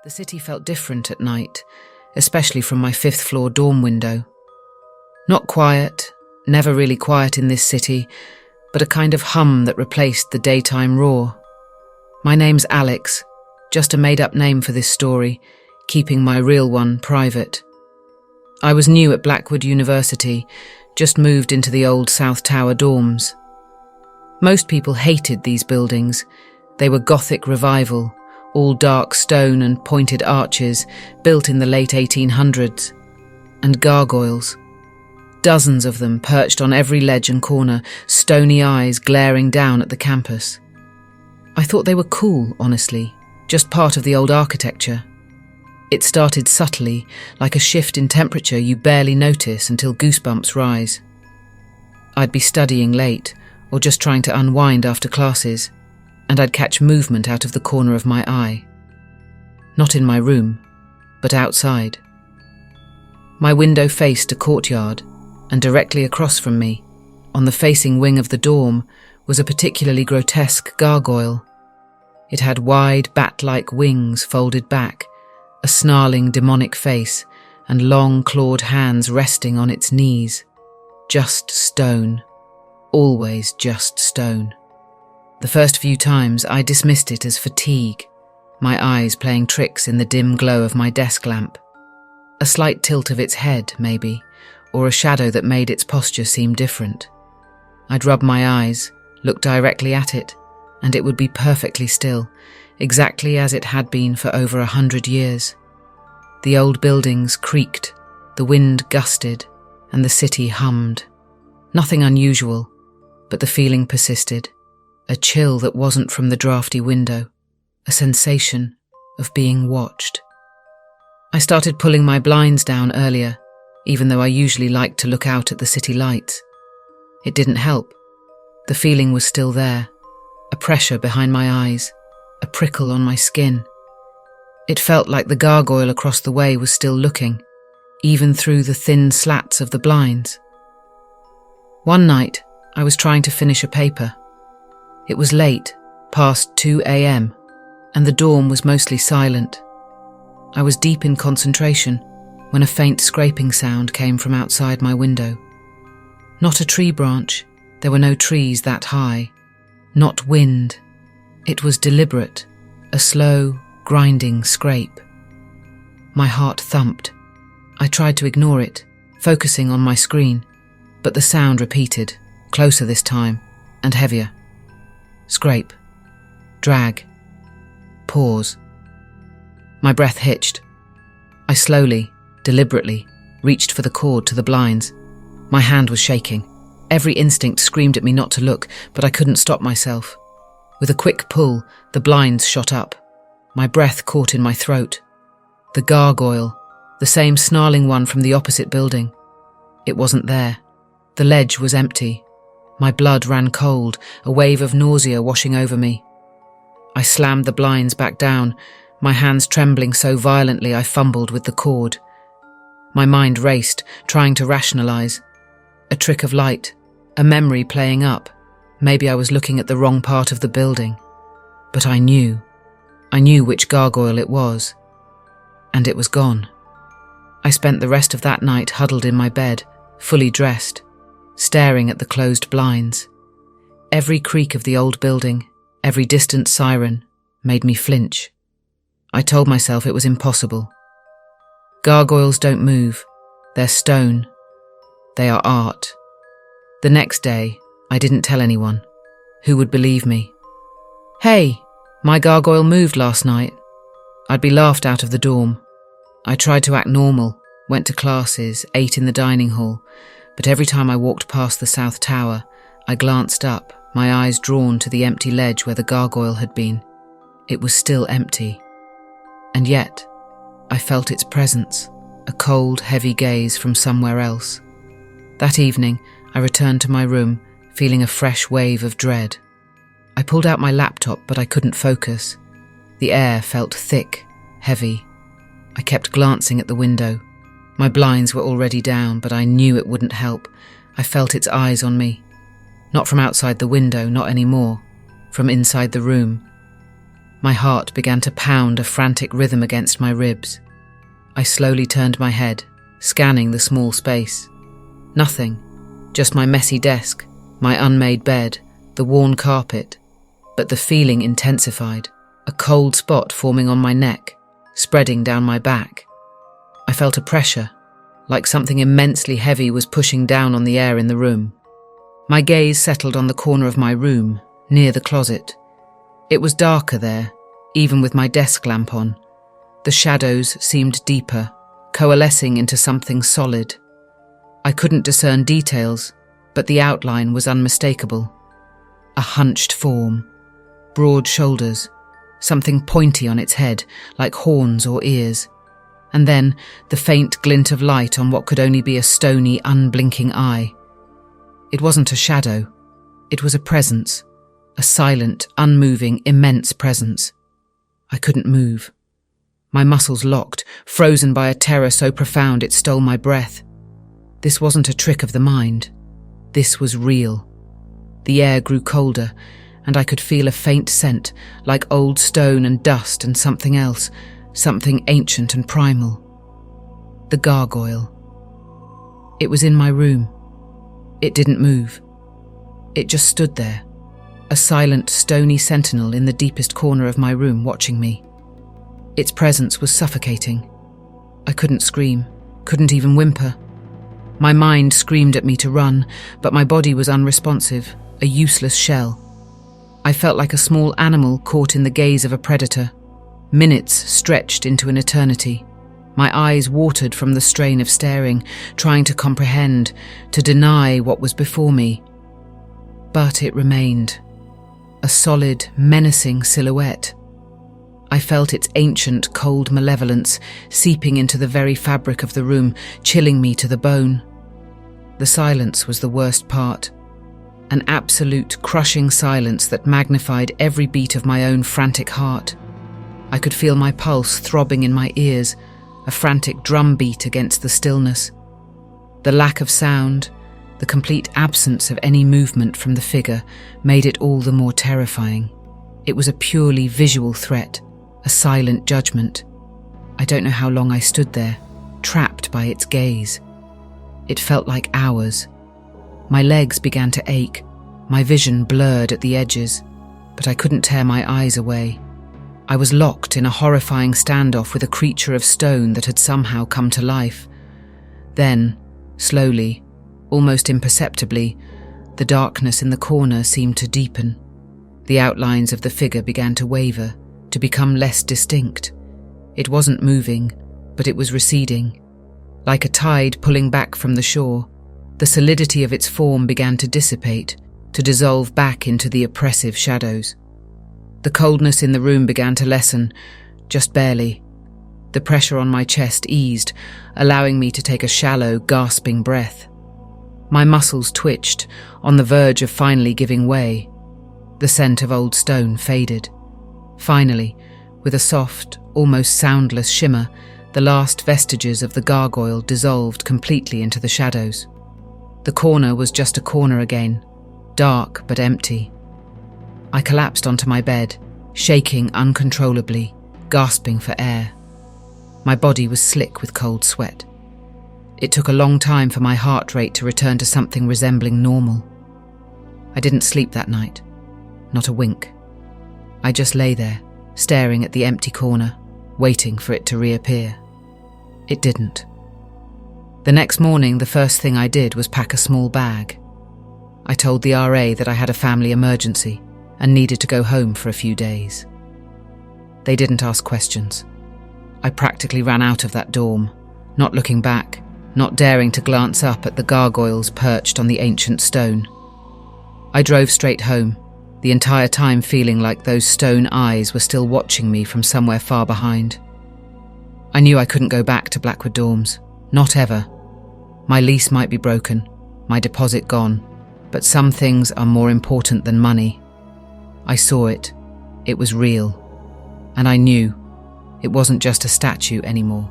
The city felt different at night, especially from my fifth-floor dorm window. Not quiet, never really quiet in this city, but a kind of hum that replaced the daytime roar. My name's Alex, just a made-up name for this story, keeping my real one private. I was new at Blackwood University, just moved into the old South Tower dorms. Most people hated these buildings. They were Gothic revival, all dark stone and pointed arches, built in the late 1800s. And gargoyles. Dozens of them perched on every ledge and corner, stony eyes glaring down at the campus. I thought they were cool, honestly, just part of the old architecture. It started subtly, like a shift in temperature you barely notice until goosebumps rise. I'd be studying late, or just trying to unwind after classes, and I'd catch movement out of the corner of my eye. Not in my room, but outside. My window faced a courtyard, and directly across from me, on the facing wing of the dorm, was a particularly grotesque gargoyle. It had wide, bat-like wings folded back, a snarling demonic face, and long clawed hands resting on its knees. Just stone. Always just stone. The first few times I dismissed it as fatigue, my eyes playing tricks in the dim glow of my desk lamp. A slight tilt of its head, maybe, or a shadow that made its posture seem different. I'd rub my eyes, look directly at it, and it would be perfectly still, exactly as it had been for over 100 years. The old buildings creaked, the wind gusted, and the city hummed. Nothing unusual, but the feeling persisted, a chill that wasn't from the drafty window, a sensation of being watched. I started pulling my blinds down earlier, even though I usually liked to look out at the city lights. It didn't help. The feeling was still there, a pressure behind my eyes, a prickle on my skin. It felt like the gargoyle across the way was still looking, even through the thin slats of the blinds. One night, I was trying to finish a paper. It was late, past 2 a.m., and the dorm was mostly silent. I was deep in concentration when a faint scraping sound came from outside my window. Not a tree branch, there were no trees that high. Not wind. It was deliberate, a slow, grinding scrape. My heart thumped. I tried to ignore it, focusing on my screen, but the sound repeated, closer this time, and heavier. Scrape. Drag. Pause. My breath hitched. I slowly, deliberately, reached for the cord to the blinds. My hand was shaking. Every instinct screamed at me not to look, but I couldn't stop myself. With a quick pull, the blinds shot up. My breath caught in my throat. The gargoyle, the same snarling one from the opposite building. It wasn't there. The ledge was empty. My blood ran cold, a wave of nausea washing over me. I slammed the blinds back down, my hands trembling so violently I fumbled with the cord. My mind raced, trying to rationalize. A trick of light, a memory playing up. Maybe I was looking at the wrong part of the building. But I knew which gargoyle it was. And it was gone. I spent the rest of that night huddled in my bed, fully dressed, staring at the closed blinds. Every creak of the old building, every distant siren, made me flinch. I told myself it was impossible. Gargoyles don't move. They're stone. They are art. The next day, I didn't tell anyone. Who would believe me? Hey, my gargoyle moved last night. I'd be laughed out of the dorm. I tried to act normal, went to classes, ate in the dining hall, but every time I walked past the South Tower, I glanced up, my eyes drawn to the empty ledge where the gargoyle had been. It was still empty. And yet, I felt its presence, a cold, heavy gaze from somewhere else. That evening, I returned to my room, feeling a fresh wave of dread. I pulled out my laptop, but I couldn't focus. The air felt thick, heavy. I kept glancing at the window. My blinds were already down, but I knew it wouldn't help. I felt its eyes on me. Not from outside the window, not anymore. From inside the room. My heart began to pound a frantic rhythm against my ribs. I slowly turned my head, scanning the small space. Nothing, just my messy desk, my unmade bed, the worn carpet. But the feeling intensified, a cold spot forming on my neck, spreading down my back. I felt a pressure, like something immensely heavy was pushing down on the air in the room. My gaze settled on the corner of my room, near the closet. It was darker there, even with my desk lamp on. The shadows seemed deeper, coalescing into something solid. I couldn't discern details, but the outline was unmistakable. A hunched form, broad shoulders, something pointy on its head, like horns or ears, and then the faint glint of light on what could only be a stony, unblinking eye. It wasn't a shadow, it was a presence, a silent, unmoving, immense presence. I couldn't move. My muscles locked, frozen by a terror so profound it stole my breath. This wasn't a trick of the mind. This was real. The air grew colder, and I could feel a faint scent, like old stone and dust and something else, something ancient and primal. The gargoyle. It was in my room. It didn't move. It just stood there, a silent, stony sentinel in the deepest corner of my room watching me. Its presence was suffocating. I couldn't scream, couldn't even whimper. My mind screamed at me to run, but my body was unresponsive, a useless shell. I felt like a small animal caught in the gaze of a predator. Minutes stretched into an eternity. My eyes watered from the strain of staring, trying to comprehend, to deny what was before me. But it remained. A solid, menacing silhouette. I felt its ancient, cold malevolence seeping into the very fabric of the room, chilling me to the bone. The silence was the worst part. An absolute, crushing silence that magnified every beat of my own frantic heart. I could feel my pulse throbbing in my ears, a frantic drumbeat against the stillness. The lack of sound, the complete absence of any movement from the figure, made it all the more terrifying. It was a purely visual threat, a silent judgment. I don't know how long I stood there, trapped by its gaze. It felt like hours. My legs began to ache, my vision blurred at the edges, but I couldn't tear my eyes away. I was locked in a horrifying standoff with a creature of stone that had somehow come to life. Then, slowly, almost imperceptibly, the darkness in the corner seemed to deepen. The outlines of the figure began to waver, to become less distinct. It wasn't moving, but it was receding. Like a tide pulling back from the shore, the solidity of its form began to dissipate, to dissolve back into the oppressive shadows. The coldness in the room began to lessen, just barely. The pressure on my chest eased, allowing me to take a shallow, gasping breath. My muscles twitched, on the verge of finally giving way. The scent of old stone faded. Finally, with a soft, almost soundless shimmer, the last vestiges of the gargoyle dissolved completely into the shadows. The corner was just a corner again, dark but empty. I collapsed onto my bed, shaking uncontrollably, gasping for air. My body was slick with cold sweat. It took a long time for my heart rate to return to something resembling normal. I didn't sleep that night, not a wink. I just lay there, staring at the empty corner, waiting for it to reappear. It didn't. The next morning, the first thing I did was pack a small bag. I told the RA that I had a family emergency and needed to go home for a few days. They didn't ask questions. I practically ran out of that dorm, not looking back, not daring to glance up at the gargoyles perched on the ancient stone. I drove straight home, the entire time feeling like those stone eyes were still watching me from somewhere far behind. I knew I couldn't go back to Blackwood Dorms, not ever. My lease might be broken, my deposit gone, but some things are more important than money. I saw it. It was real. And I knew it wasn't just a statue anymore.